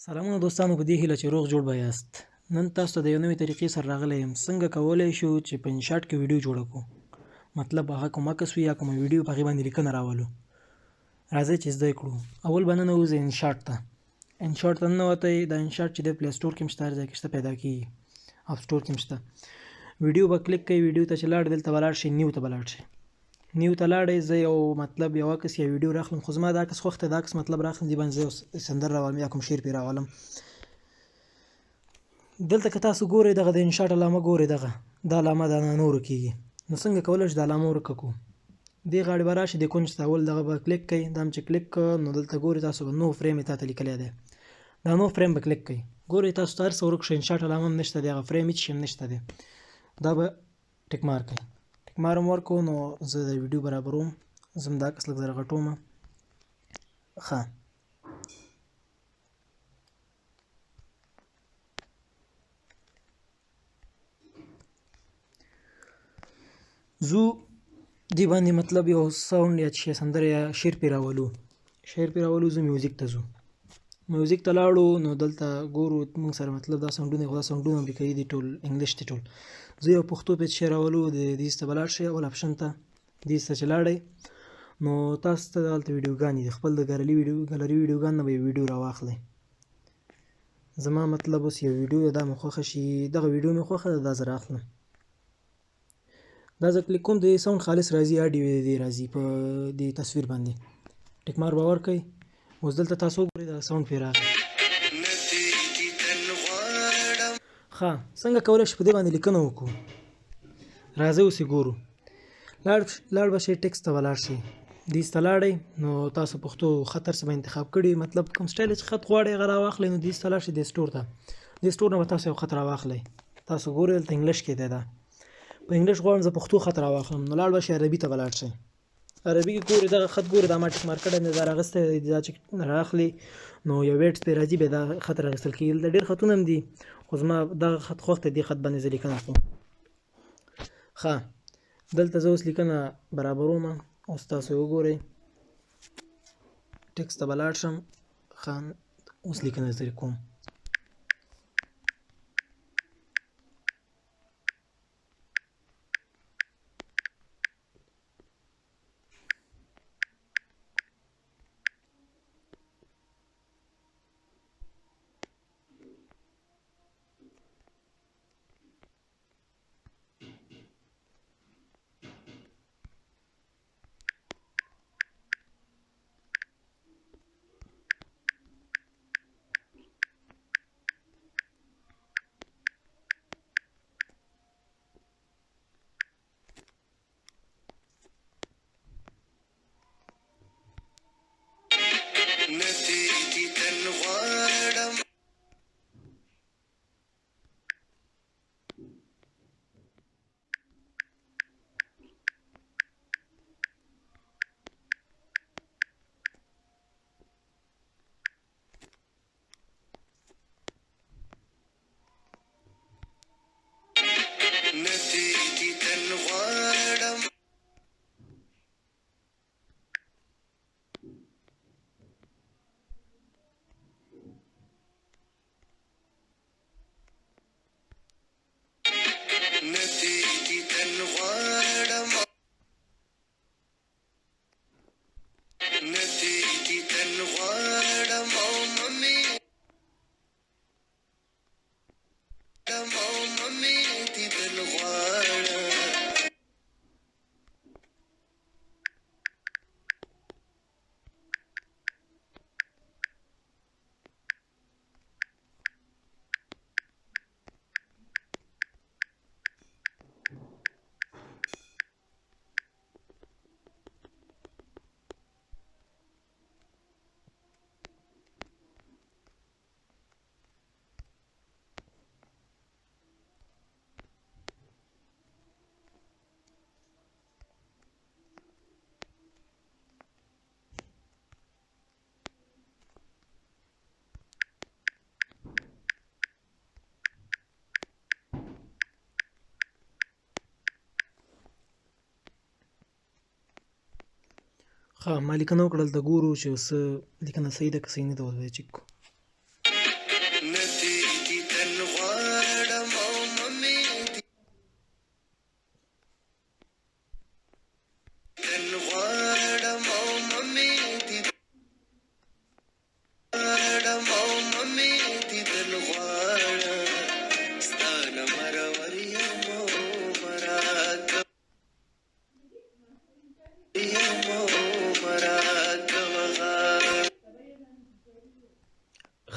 سلامونه دوستانو، په دې هیله چې روغ جوړ به یاست. نن تاسو ته د یو نوې طریقې سره راغلی یم څنګه کولی شو چې په انشاټ کې ویډیو جوړه کړو. مطلب هغه کوم عکس وي یا کومه ویډیو په هغې باندې لیکنه راولو. راځئ چې زده کړو. اول به ننوځئ انشاټ ته. انشاټ ته ننوتئ. دا انشاټ چې د پلی سټور کې هم شته، هر ځای کې شته، پیدا کېږي، اپ سټور کې هم شته. ویډیو به کلیک کوئ. ویډیو ته چې لاړ دلته به لاړ شئ، نیو ته به لاړ شئ. نیو ته لاړئ. زه یو مطلب یو عکس یا ویډیو راخلم، خو زما دا عکس خوښ دی. دا عکس مطلب راخلم، دې باندې زه یو سندره راولم یا کوم شعر پرې راولم. دلته که تاسو ګورئ دغه د انشاټ علامه ګورئ، دغه دا علامه دا نه ورکېږي. نو څنګه کولی شو دا علامه ورکه کړو؟ دې غاړې به راشئ، د کونج ته اول دغه به کلیک کوئ. دا هم چې کلیک کړه نو دلته ګورئ تاسو به نو فریم یې تاته لیکلی دی. دا نو فریم به کلیک کوئ. ګورئ تاسو ته هر څه ورک شو، انشاټ علامه هم نشته دی، هغه فریم هېڅ شی هم نشته دی. دا به ټیک مار کوئ. ټیک مار هم ورکړو. نو زه د ویډیو برابروم. زه هم دا عکس لږ زر غټومه. ښه، زو دې باندې مطلب یو ساوند یا شی سندره یا شعر پرې راولو. شعر پرې راولو. زه میوزیک ته ځو. میوزیک ته لاړو نو دلته ګورو موږ سره مطلب دا ساوندونه، خو دا ساوندونه امریکایي دي ټول، انګلیش دي ټول. زه یو پښتو پیج شی راولو. د دې ته به لاړ شئ، اول اپشن ته. دې ته چې لاړئ نو تاسو ته دلته ویډیوګانې دي. خپل د ګالري ویډیوګان نه به یو ویډیو راواخلئ. زما مطلب اوس یو ویډیو دا مې خوښه شي، دغه ویډیو مې خوښه ده، دا زه راخلم. دا زه کلیک کوم، د ساوند خالص راځي، اډیو دې راځي په دې تصویر باندې. ټیک مار به ورکئ. اوس دلته تاسو وګورئ دا ساوند پرې راغی. ښه، څنګه کولی شو په دې باندې لیکنه وکړو؟ راځئ اوس یې ګورو. لاړ به شئ، ټیکسټ ته به لاړ شئ. دې ته لاړئ نو تاسو پښتو خط هر څه به انتخاب کړي، مطلب کوم سټایل چې خط غواړئ هغه راواخلئ. نو دې ته لاړ شئ، دې سټور ته. دې سټور نه به تاسو یو خط راواخلئ. تاسو ګورئ دلته انګلیش کې دی. دا په انګلیش غواړم زه پښتو خط راواخلم. نو لاړ به شئ، عربي ته به لاړ شئ. عربي کې ګورئ دغه خط ګورئ، دا ما ټیک مار کړی دی، دا راغستی دی. دا چې رااخلي نو یو ویټس پرې راځي، بیا دا خط راغستل کېږي. دلته ډېر خطونه هم دي، خو زما دغه خط خوښ دی. دې خط باندې زه لیکنه کوم. ښه، دلته زه اوس لیکنه برابرومه. اوس تاسو یې وګورئ. ټیکسټ ته به لاړ شم. ښه، اوس لیکنه زه کوم. ښه ما لیکنه وکړل د ګورو چې څه لیکنه صحیح ده که صحیح نه ده ورته چک کړو.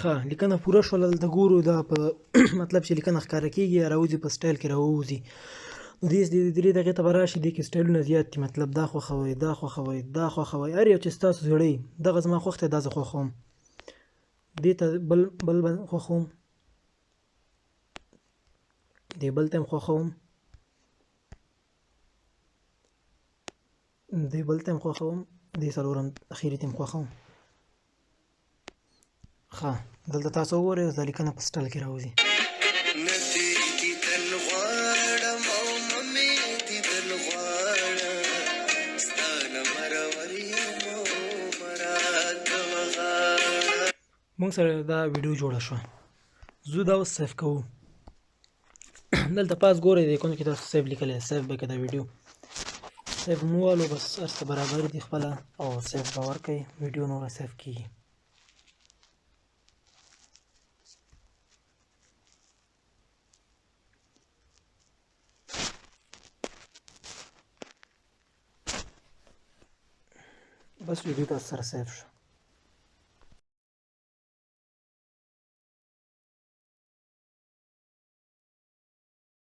ښه لیکنه پوره شوله دلته ګورو دا په مطلب چې لیکنه ښکاره کېږي راوځي په سټایل کې راوځي. نو دې 3 دقیقې ته به راشي دې کې سټایلونه زیات دي مطلب دا خوښوئ دا خوښوئ دا خوښوئ هر یو چې ستاسو زړه وي دغه زما خوښ دی دا زه خوښوم دې ته بل به خوښوم دې بل ته هم خوښوم دې بل ته هم خوښوم دې څلورم اخري ته هم خوښوم. ښه دلته تاسو وګورئ دا لیکنه په سټایل کې راوځي. مونږ سره دا ویډیو جوړه شوه زه دا اوس سیف کوو دلته پاس ګورئ د ایکون کې تاسو سیف لیکلی سیف به کې دا ویډیو سیف مو والو بس هر څه برابر دي خپله او سیف به ورکئ ویډیو نوره سیف کېږي. بس ویډیو تاسو سره سیف شو.